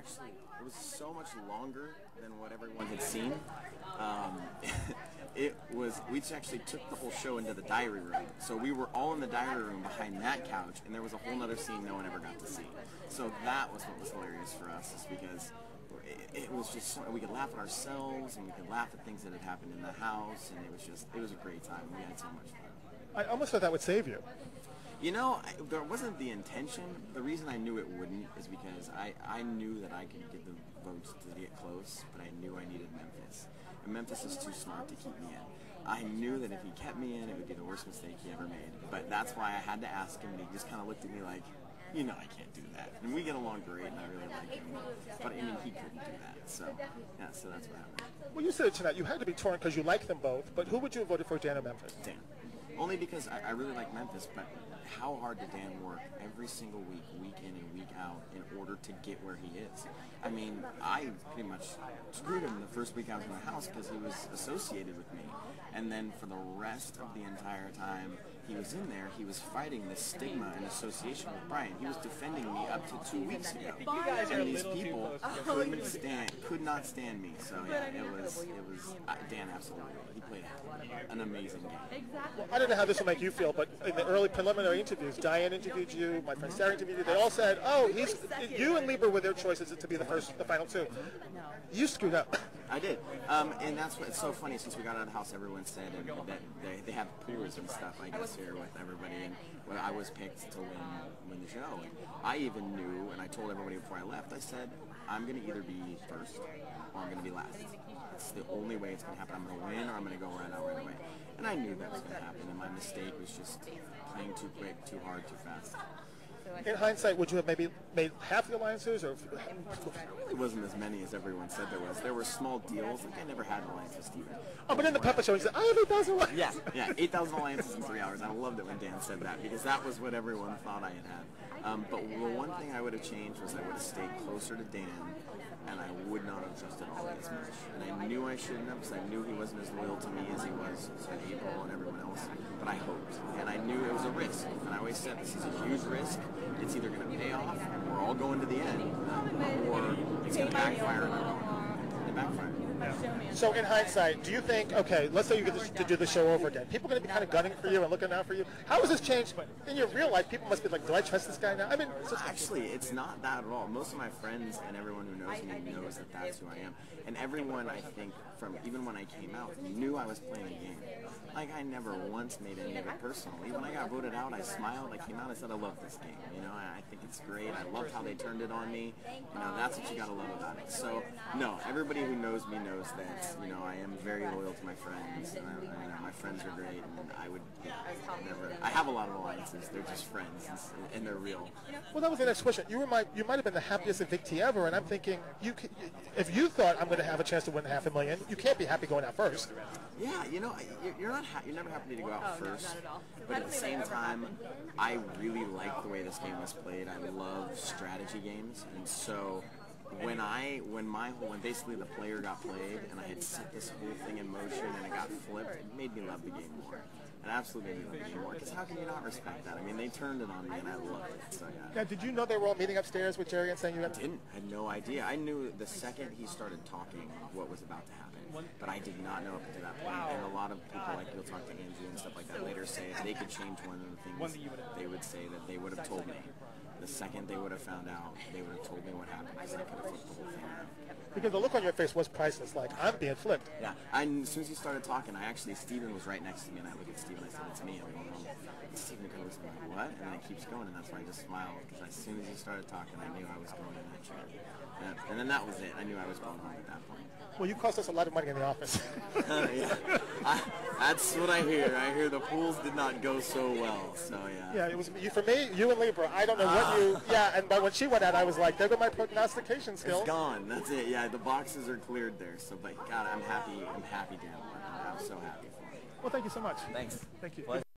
actually, it was so much longer than what everyone had seen. We actually took the whole show into the diary room. So we were all in the diary room behind that couch, and there was a whole other scene no one ever got to see. So that was what was hilarious for us, is because it was just so, we could laugh at ourselves, and we could laugh at things that had happened in the house, and it was a great time. We had so much fun. I almost thought that would save you. You know, there wasn't the intention. The reason I knew it wouldn't is because I knew that I could get the votes to get close, but I knew I needed Memphis. And Memphis is too smart to keep me in. I knew that if he kept me in, it would be the worst mistake he ever made. But that's why I had to ask him, and he just kind of looked at me like, you know I can't do that. And we get along great, and I really like him. But, I mean, he couldn't do that. So, yeah, so that's what happened. Well, you said it tonight. You had to be torn because you like them both. But who would you have voted for, Dan or Memphis? Dan. Only because I really like Memphis, but how hard did Dan work every single week, week in and week out, in order to get where he is? I mean, I pretty much screwed him the first week I was in the house because he was associated with me. And then for the rest of the entire time he was in there, he was fighting the stigma and association with Brian. He was defending me up to 2 weeks ago. And these people could not stand me. So yeah, it was Dan absolutely. He played an amazing game. Well, I don't know how this will make you feel, but in the early preliminary interviews, Diane interviewed you, my friend Sarah interviewed you. They all said, "Oh, you and Lieber were their choices to be the final two." You screwed up. I did, and that's what's so funny. Since we got out of the house, everyone said that they have pools and stuff, I guess, here with everybody, and I was picked to win the show. And I even knew, and I told everybody before I left, I said, I'm going to either be first or I'm going to be last. It's the only way it's going to happen. I'm going to win or I'm going to go right out right away. And I knew that was going to happen, and my mistake was just playing too quick, too hard, too fast. In hindsight, would you have maybe made half the alliances? Or it wasn't as many as everyone said there was. There were small deals. Like I never had an alliance with Steven. Oh, but in the puppet show, he said, I have 8,000 alliances. Yeah, 8,000 alliances in 3 hours. I loved it when Dan said that because that was what everyone thought I had had. But the one thing I would have changed was I would have stayed closer to Dan, and I would not have trusted Ollie as much. And I knew I shouldn't have because I knew he wasn't as loyal to me as he was to April and everyone else. But I hoped. And I knew it was a risk. And I always said, this is a huge risk. It's either going to pay off, and we're all going to the end, or it's going to backfire, and it backfired. So in hindsight, do you think, okay, let's say you get to do the show over again. People are going to be kind of gunning for you and looking out for you. How has this changed? In your real life, people must be like, do I trust this guy now? I mean, actually, it's not that at all. Most of my friends and everyone who knows me knows that that's who I am. And everyone, I think, from even when I came out, knew I was playing a game. Like, I never once made any of it personal. Even when I got voted out, I smiled. I came out, I said, I love this game. You know, I think it's great. I loved how they turned it on me. You know, that's what you got to love about it. So, no, everybody who knows me knows that, you know, I am very loyal to my friends, and my friends are great, and I would never. I have a lot of alliances. They're just friends, and they're real. Well, that was the next question. You might have been the happiest evictee ever, and I'm thinking, if you thought I'm going to have a chance to win $500,000, you can't be happy going out first. Yeah, you know, you're never happy to go out first, but at the same time, I really like the way this game was played. I love strategy games, and so. When basically the player got played and I had set this whole thing in motion and it got flipped, it made me love the game more. It absolutely made me love the game more. Because how can you not respect that? I mean, they turned it on me and I loved it. So yeah. Now, did you know they were all meeting upstairs with Jerry and saying you had? I didn't. I had no idea. I knew the second he started talking what was about to happen, but I did not know up to that point. And a lot of people, like you'll talk to Andrew and stuff like that later, say if they could change one of the things, they would say that they would have told me. The second they would have found out, they would have told me what happened because I could have flipped the whole thing around. Because the look on your face was priceless, like, I'm being flipped. Yeah, and as soon as he started talking, Steven was right next to me, and I looked at Steven, I said, it's me, I'm going home. And Steven kind of was like, what? And then it keeps going, and that's why I just smiled, because as soon as he started talking, I knew I was going in that chair. And then that was it. I knew I was going home at that point. Well, you cost us a lot of money in the office. Yeah. That's what I hear. I hear the pools did not go so well, so yeah. Yeah, it was for me, you and Libra. I don't know what you. Yeah, but when she went out, I was like, there go my prognostication skills. It's gone. That's it. Yeah, the boxes are cleared there. So, but God, I'm happy. I'm happy, Dan. I'm so happy for you. Well, thank you so much. Thanks. Thank you.